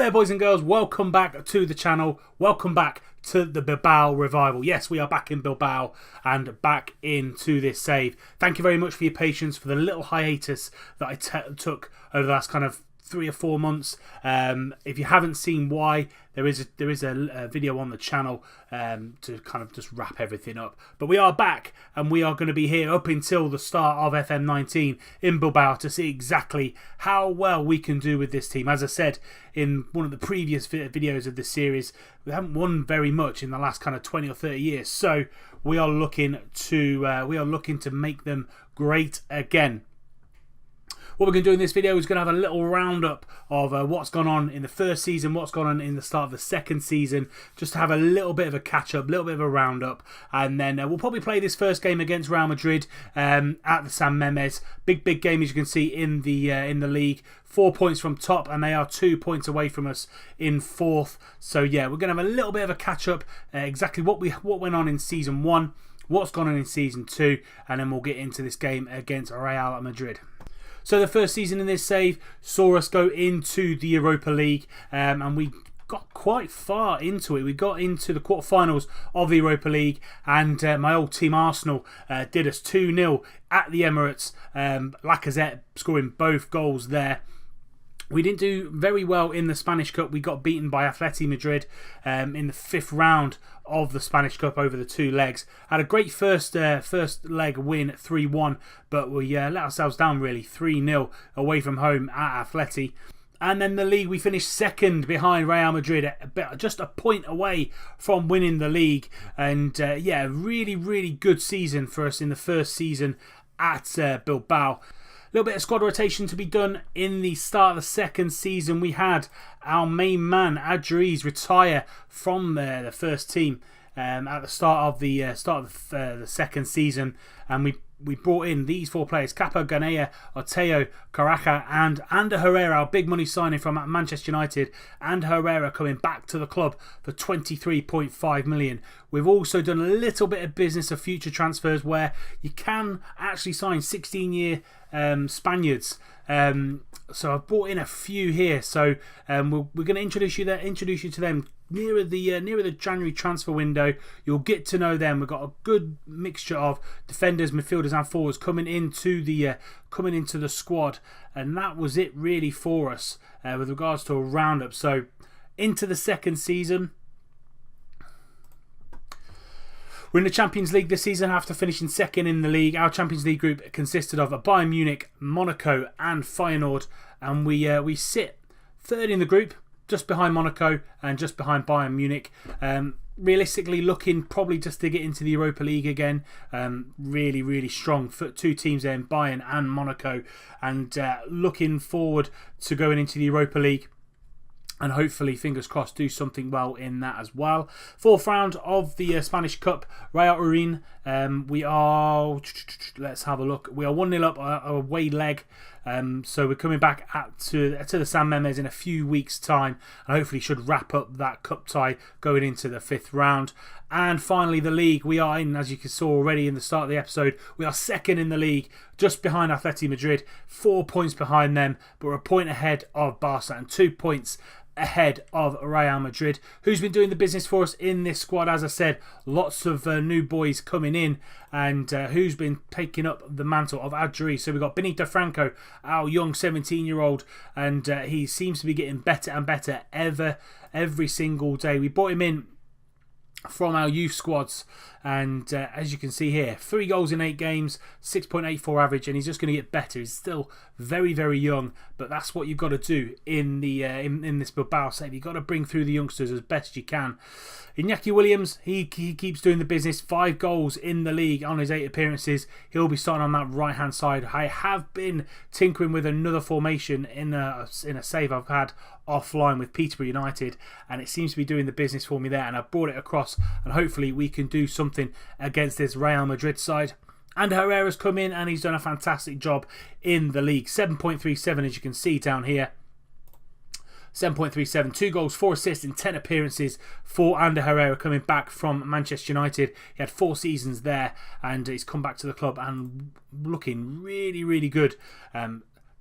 there, boys and girls, welcome back to the channel, welcome back to the Bilbao Revival. Yes, we are back in Bilbao and back into this save. Thank you very much for your patience, for the little hiatus that I took over the last kind of 3 or 4 months. If you haven't seen why, there is a video on the channel to kind of just wrap everything up. But we are back, and we are going to be here up until the start of FM19 in Bilbao to see exactly how well we can do with this team. As I said in one of the previous videos of this series, we haven't won very much in the last kind of 20 or 30 years. So we are looking to make them great again. What we're going to do in this video is going to have a little roundup of what's gone on in the first season, what's gone on in the start of the second season, just to have a little bit of a catch-up, a little bit of a roundup. And then we'll probably play this first game against Real Madrid at the San Mamés. Big game, as you can see, in the league. 4 points from top, and they are 2 points away from us in fourth. So yeah, we're going to have a little bit of a catch-up, exactly what went on in Season 1, what's gone on in Season 2, and then we'll get into this game against Real Madrid. So the first season in this save saw us go into the Europa League, and we got quite far into it. We got into the quarterfinals of the Europa League, and my old team Arsenal did us 2-0 at the Emirates. Lacazette scoring both goals there. We didn't do very well in the Spanish Cup. We got beaten by Atleti Madrid in the 5th round of the Spanish Cup over the 2 legs. Had a great first leg win 3-1, but we let ourselves down really, 3-0 away from home at Atleti. And then the league, we finished second behind Real Madrid, just a point away from winning the league. And yeah, really good season for us in the first season at Bilbao. A little bit of squad rotation to be done in the start of the second season. We had our main man Adriz retire from the first team at the start of the second season, and we brought in these 4 players: Capo, Ganea, Oteo, Caraca and Ander Herrera, our big money signing from Manchester United. And Herrera coming back to the club for 23.5 million. We've also done a little bit of business of future transfers where you can actually sign 16-year Spaniards. So I've brought in a few here. So we're going to introduce you to them nearer the January transfer window. You'll get to know them. We've got a good mixture of defenders, midfielders and forwards coming into the squad, and that was it really for us with regards to a roundup. So into the second season. We're in the Champions League this season after finishing second in the league. Our Champions League group consisted of Bayern Munich, Monaco and Feyenoord, and we sit third in the group, just behind Monaco and just behind Bayern Munich. Realistically looking probably just to get into the Europa League again. Really strong 2 teams there in Bayern and Monaco, and looking forward to going into the Europa League. And hopefully, fingers crossed, do something well in that as well. 4th round of the Spanish Cup, Real Madrid. We are, let's have a look. We are 1-0 up a away leg. So we're coming back to the San Mamés in a few weeks' time, and hopefully should wrap up that cup tie going into the 5th round. And finally, the league. We are in, as you saw already in the start of the episode, we are second in the league, just behind Atleti Madrid, 4 points behind them, but we're a point ahead of Barca and 2 points ahead of Real Madrid, who's been doing the business for us in this squad. As I said, lots of new boys coming in, and who's been taking up the mantle of Adri. So we've got Benito Franco, our young 17-year-old, and he seems to be getting better and better every single day. We brought him in from our youth squads, and as you can see here, 3 goals in 8 games, 6.84 average, and he's just going to get better. He's still very young, but that's what you've got to do in the in this Bilbao save. You've got to bring through the youngsters as best you can. Iñaki Williams, he keeps doing the business. 5 goals in the league on his 8 appearances. He'll be starting on that right hand side. I have been tinkering with another formation in a save I've had offline with Peterborough United, and it seems to be doing the business for me there, and I've brought it across, and hopefully we can do something against this Real Madrid side. And Herrera's come in, and he's done a fantastic job in the league. 7.37 as you can see down here. 7.37, 2 goals, 4 assists in 10 appearances for Ander Herrera, coming back from Manchester United. He had 4 seasons there, and he's come back to the club and looking really good.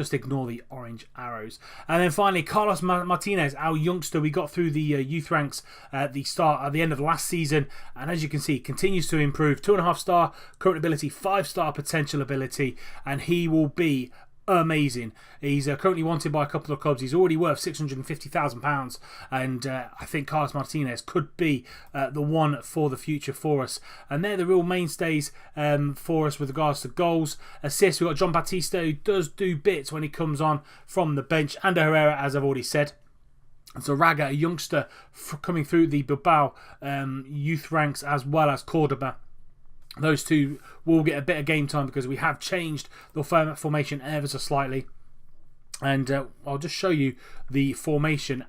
Just ignore the orange arrows. And then finally, Carlos Martinez, our youngster. We got through the youth ranks at the end of last season, and as you can see, continues to improve. 2.5 star current ability, 5 star potential ability, and he will be amazing. He's currently wanted by a couple of clubs. He's already worth £650,000, and I think Carlos Martinez could be the one for the future for us. And they're the real mainstays for us with regards to goals, assists. We've got John Batista, who does do bits when he comes on from the bench, and Herrera, as I've already said. And so Raga, a youngster coming through the Bilbao youth ranks, as well as Cordoba. Those two will get a bit of game time because we have changed the formation ever so slightly. And I'll just show you the formation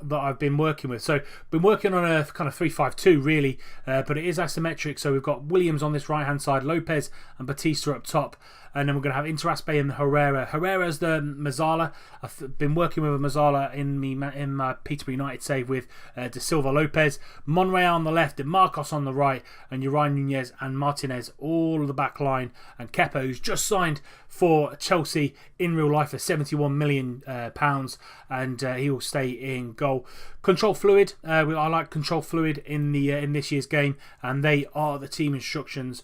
that I've been working with. So been working on a kind of 3-5-2 really, but it is isometric. So we've got Williams on this right hand side, Lopez and Batista up top, and then we're going to have Interaspe and Herrera. Herrera's the Mazzala. I've been working with a Mazzala in my Peterborough United save with De Silva, Lopez, Monreal on the left, De Marcos on the right, and Uriah Nunez and Martinez all of the back line, and Kepa, who's just signed for Chelsea in real life for £71 million, and he will stay in goal. Control fluid. I like control fluid in this year's game, and they are the team instructions.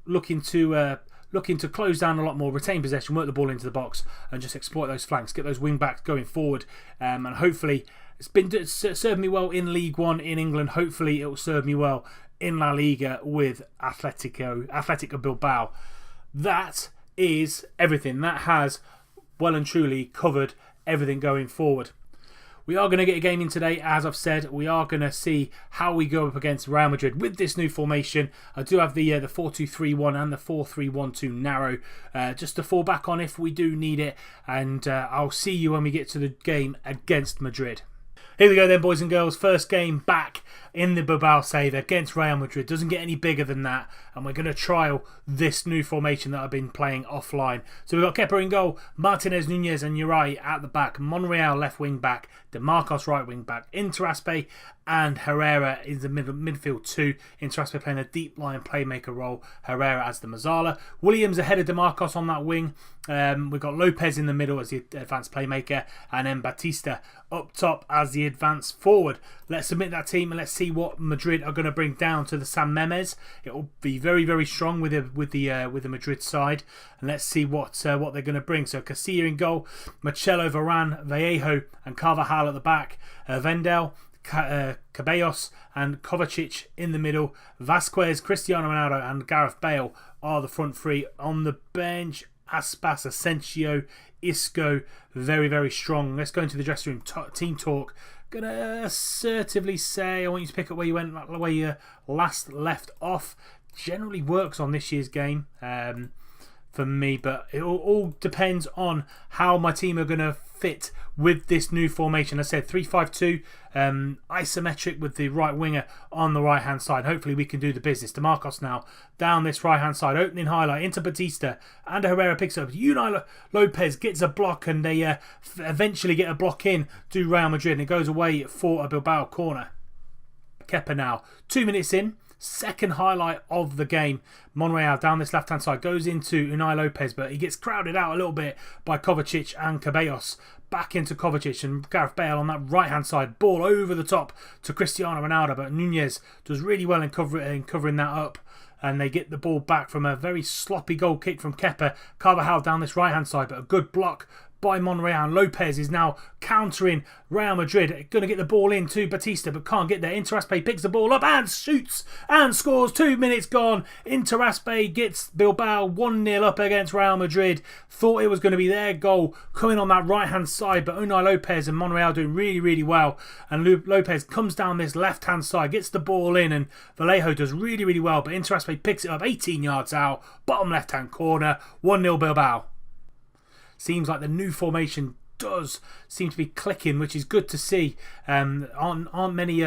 Looking to close down a lot more, retain possession, work the ball into the box, and just exploit those flanks, get those wing backs going forward, and hopefully it's served me well in League One in England. Hopefully it will serve me well in La Liga with Atletico Bilbao. That is everything. That has well and truly covered everything going forward. We are going to get a game in today, as I've said. We are going to see how we go up against Real Madrid with this new formation. I do have the 4-2-3-1 and the 4-3-1-2 narrow, just to fall back on if we do need it. And I'll see you when we get to the game against Madrid. Here we go then, boys and girls. First game back in the Bilbao save against Real Madrid. Doesn't get any bigger than that. And we're going to trial this new formation that I've been playing offline. So we've got Kepa in goal, Martinez, Nunez and Uriah at the back, Monreal left wing back, De Marcos right wing back, Interaspe and Herrera is the midfield two. Interaspe playing a deep line playmaker role, Herrera as the Mazzala. Williams ahead of De Marcos on that wing. We've got Lopez in the middle as the advanced playmaker, and then Batista up top as the advanced forward. Let's submit that team and let's see what Madrid are going to bring down to the San Memes. It will be very, very strong with the Madrid side, and let's see what they're going to bring. So Casilla in goal, Marcelo, Varane, Vallejo, and Carvajal at the back. Vendel, Ceballos and Kovacic in the middle. Vasquez, Cristiano Ronaldo and Gareth Bale are the front three. On the bench, Aspas, Asensio, Isco, very, very strong. Let's go into the dressing room. Team talk. Gonna assertively say I want you to pick up where you last left off. Generally works on this year's game for me, but it all depends on how my team are going to fit with this new formation. I said 3-5-2, isometric with the right winger on the right hand side. Hopefully we can do the business. De Marcos now down this right hand side, opening highlight into Batista, and Herrera picks up. Unai Lopez gets a block, and they eventually get a block in to Real Madrid, and it goes away for a Bilbao corner. Kepa now 2 minutes in. Second highlight of the game. Monreal down this left hand side goes into Unai Lopez, but he gets crowded out a little bit by Kovacic and Ceballos. Back into Kovacic and Gareth Bale on that right hand side. Ball over the top to Cristiano Ronaldo, but Nunez does really well in covering that up. And they get the ball back from a very sloppy goal kick from Kepa. Carvajal down this right hand side, but a good block by Monreal. Lopez is now countering Real Madrid. Going to get the ball in to Batista, but can't get there. Interaspe picks the ball up and shoots and scores. 2 minutes gone. Interaspe gets Bilbao 1-0 up against Real Madrid. Thought it was going to be their goal coming on that right hand side, but Unai Lopez and Monreal doing really, really well. And Lopez comes down this left hand side, gets the ball in, and Vallejo does really, really well, but Interaspe picks it up 18 yards out, bottom left hand corner, 1-0 Bilbao. Seems like the new formation does seem to be clicking, which is good to see. Aren't many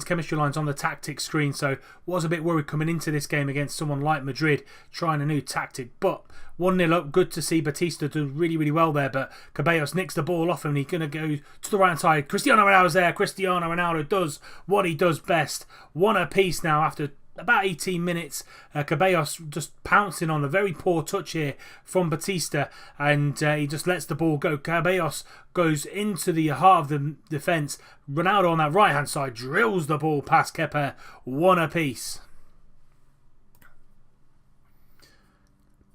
chemistry lines on the tactics screen, so was a bit worried coming into this game against someone like Madrid trying a new tactic. But 1-0 up, good to see Batista do really, really well there, but Ceballos nicks the ball off him and he's going to go to the right side. Cristiano Ronaldo's there. Cristiano Ronaldo does what he does best. One apiece now after about 18 minutes. Cabellos just pouncing on a very poor touch here from Batista, and he just lets the ball go. Cabellos goes into the heart of the defence. Ronaldo on that right hand side drills the ball past Kepa, 1 apiece.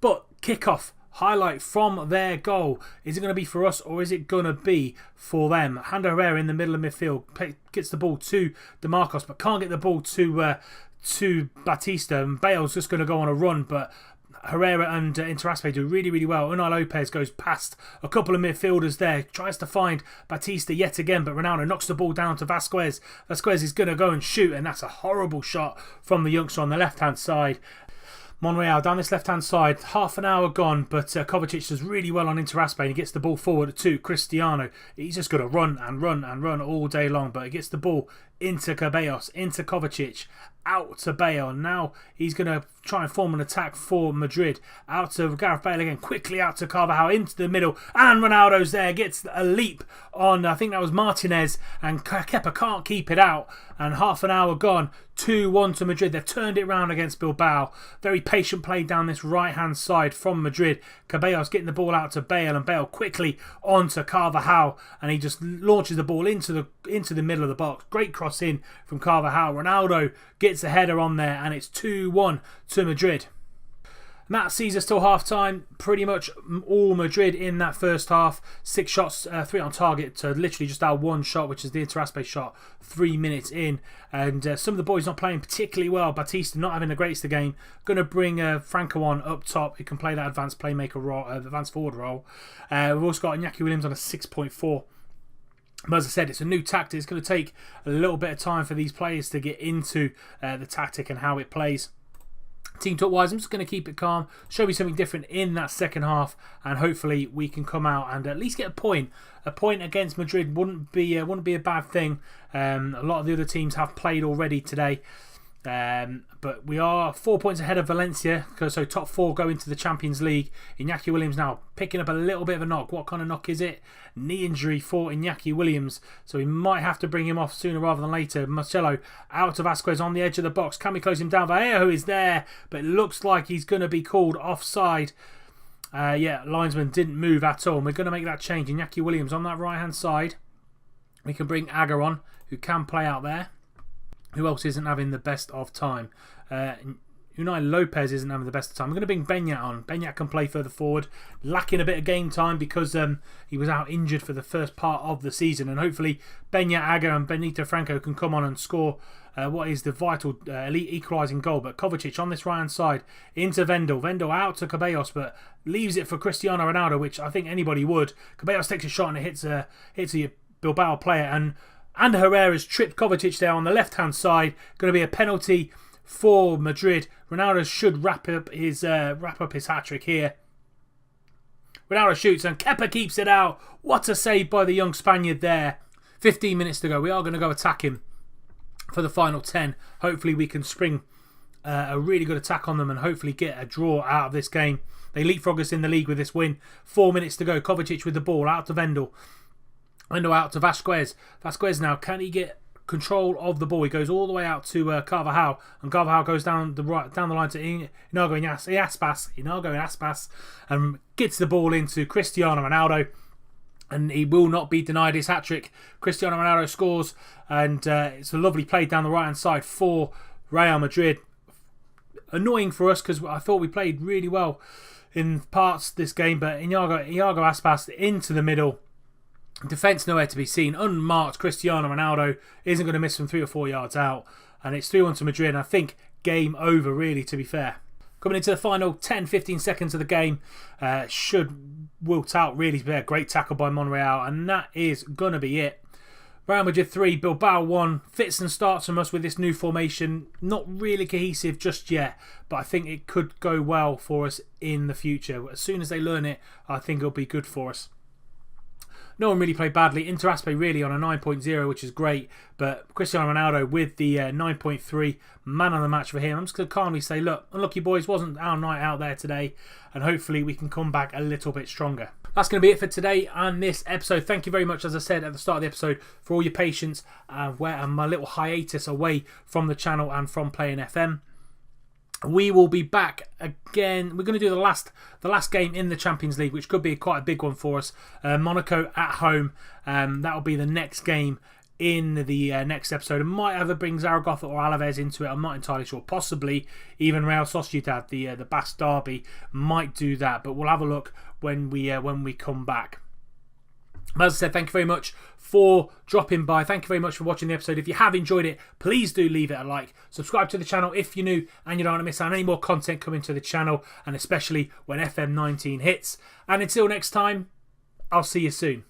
But kickoff highlight from their goal. Is it going to be for us or is it going to be for them? Hando Herrera in the middle of midfield gets the ball to DeMarcos, but can't get the ball to Batista, and Bale's just going to go on a run, but Herrera and Interaspe do really, really well. Unai Lopez goes past a couple of midfielders there, tries to find Batista yet again, but Ronaldo knocks the ball down to Vasquez. Vasquez is going to go and shoot, and that's a horrible shot from the youngster on the left-hand side. Monreal down this left-hand side, half an hour gone, but Kovacic does really well on Interaspe, and he gets the ball forward to Cristiano. He's just going to run and run and run all day long, but he gets the ball into Cabellos, into Kovacic, out to Bale. Now he's going to try and form an attack for Madrid. Out to Gareth Bale again, quickly out to Carvajal, into the middle, and Ronaldo's there, gets a leap on, I think that was Martinez, and Kepa can't keep it out, and half an hour gone, 2-1 to Madrid. They've turned it round against Bilbao. Very patient play down this right-hand side from Madrid. Cabellos getting the ball out to Bale, and Bale quickly on to Carvajal, and he just launches the ball into the middle of the box. Great cross in from Carvajal. Ronaldo gets a header on there, and it's 2-1 to Madrid. That sees us till half time. Pretty much all Madrid in that first half. 6 shots, 3 on target to literally just our 1 shot, which is the Interaspe shot 3 minutes in. And some of the boys not playing particularly well. Batista not having the greatest of the game. Going to bring Franco on up top, who can play that advanced playmaker role, advanced forward role. We've also got Iñaki Williams on a 6.4. But as I said, it's a new tactic. It's going to take a little bit of time for these players to get into the tactic and how it plays. Team talk wise, I'm just going to keep it calm, show you something different in that second half, and hopefully we can come out and at least get a point. A point against Madrid wouldn't be a bad thing. A lot of the other teams have played already today. But we are 4 points ahead of Valencia, so top 4 go into the Champions League. Iñaki Williams now picking up a little bit of a knock. What kind of knock is it? Knee injury for Iñaki Williams, so we might have to bring him off sooner rather than later. Marcelo out to Vasquez on the edge of the box. Can we close him down? Vallejo is there, but it looks like he's going to be called offside. Linesman didn't move at all. We're going to make that change. Iñaki Williams on that right hand side. We can bring Aga on, who can play out there. Who else isn't having the best of time? Unai Lopez isn't having the best of time. I'm going to bring Beñat on. Beñat can play further forward. Lacking a bit of game time because he was out injured for the first part of the season. And hopefully Beñat, Aga and Benito Franco can come on and score what is the vital elite equalising goal. But Kovacic on this right-hand side into Vendel. Vendel out to Cabellos, but leaves it for Cristiano Ronaldo, which I think anybody would. Cabellos takes a shot and it hits a Bilbao player. And Herrera's tripped Kovacic there on the left-hand side. Going to be a penalty for Madrid. Ronaldo should wrap up his hat-trick here. Ronaldo shoots and Kepa keeps it out. What a save by the young Spaniard there. 15 minutes to go. We are going to go attack him for the final 10. Hopefully we can spring a really good attack on them and hopefully get a draw out of this game. They leapfrog us in the league with this win. 4 minutes to go. Kovacic with the ball out to Vendel. Vendel out to Vasquez. Vasquez now, can he get control of the ball? He goes all the way out to Carvajal, and Carvajal goes down the line to Inago Aspas, and gets the ball into Cristiano Ronaldo, and he will not be denied his hat-trick. Cristiano Ronaldo scores, and it's a lovely play down the right-hand side for Real Madrid. Annoying for us because I thought we played really well in parts this game, but Inago Aspas into the middle. Defence nowhere to be seen. Unmarked Cristiano Ronaldo isn't going to miss from 3 or 4 yards out. And it's 3-1 to Madrid. And I think game over, really, to be fair. Coming into the final 10-15 seconds of the game. Should wilt out, really. A great tackle by Monreal. And that is going to be it. Real Madrid 3, Bilbao 1. Fits and starts from us with this new formation. Not really cohesive just yet. But I think it could go well for us in the future. As soon as they learn it, I think it'll be good for us. No one really played badly. Interaspe really on a 9.0, which is great. But Cristiano Ronaldo with the 9.3, man of the match for him. I'm just going to calmly say, look, unlucky boys, wasn't our night out there today. And hopefully we can come back a little bit stronger. That's going to be it for today and this episode. Thank you very much, as I said at the start of the episode, for all your patience and my little hiatus away from the channel and from playing FM. we will be back again. We're going to do the last game in the Champions League, which could be quite a big one for us. Monaco at home. That will be the next game in the next episode. I might either bring Zaragoza or Alaves into it. I'm not entirely sure. Possibly even Real Sociedad, the Basque derby, might do that. But we'll have a look when we come back. As I said, thank you very much for dropping by. Thank you very much for watching the episode. If you have enjoyed it, please do leave it a like. Subscribe to the channel if you're new and you don't want to miss out on any more content coming to the channel, and especially when FM19 hits. And until next time, I'll see you soon.